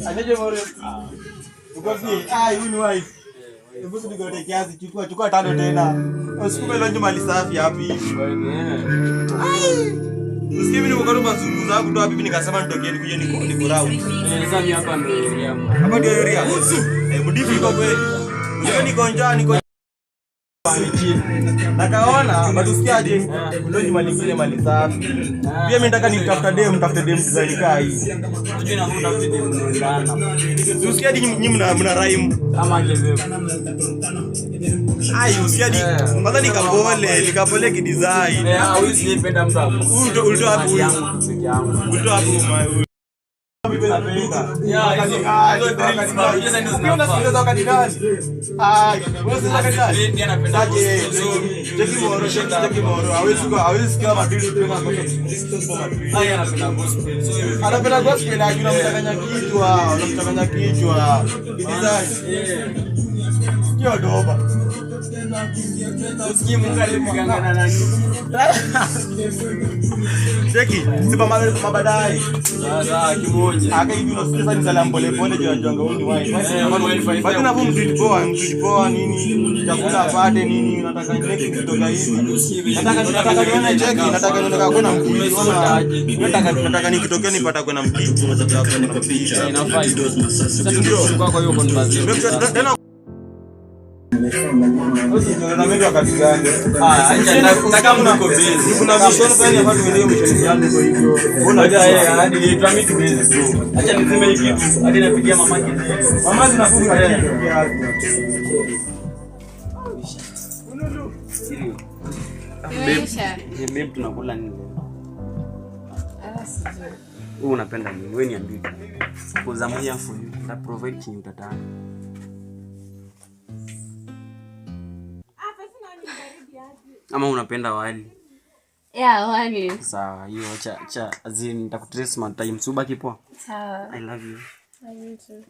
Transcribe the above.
Aje moro. Ukopi, huyu ni wife. Hebu tugote kiasi chukua tano tena. Usikume lonje mali safi hapa hivi. Usikie mimi niko karibu mazungu zangu ndo hapo nikasema nitokee nikuje niko round. Sasa mimi hapa ndio area. Hapa ndio area. Mdifi kwa kweli. Niko njaa nakaona batusikiaje lonje mali safi. Pia mimi nataka nitafute dem design kaa hii. Unajua na muda mzidi mnaendana. Usikiaje nyinyi mna rhyme Kama jevevu. Usikiaje kwanza nikapole kidesign. Hawezi nipenda mtu hapo. Ulito hapo peke yangu. Ulito hapo anapenda gospel lakini unamchanganya kichwa sio doba. Usikie Mungu alipigana nani? Cheki, sipa mabadai. Sasa kimoja. Aka hivi unasikia ni salamu pole pole juu huyu ni wife. Basi na bomu mtilipoa nini? Chakula apate nini? Unataka next kutoka hivi. Nataka nione cheki, nataka kwenda mkiti. Nataka nikitokea nipata kwenda mkiti. Nataka kwenda mkiti. Inafaa. Sasa ndio kwa hiyo kwa na mimi wakati gani? Nataka mnako busy. Kuna mission gani hapa ndio mission yangu kwa hivyo. Unajua hadi tuamini busy tu. Acha niseme hiki kitu. Hadi napigia mamake. Mama zinafunga kitu yake. Babe tunakula nini? Wewe unapenda nini? Wewe niambie. Kuza moja for you. Na provide kinyo tatana. Ama unapenda wali? Yeah, wali. Sawa, hiyo acha nitakutrace my time. Subaki poa. Sawa. I love you. I love you too.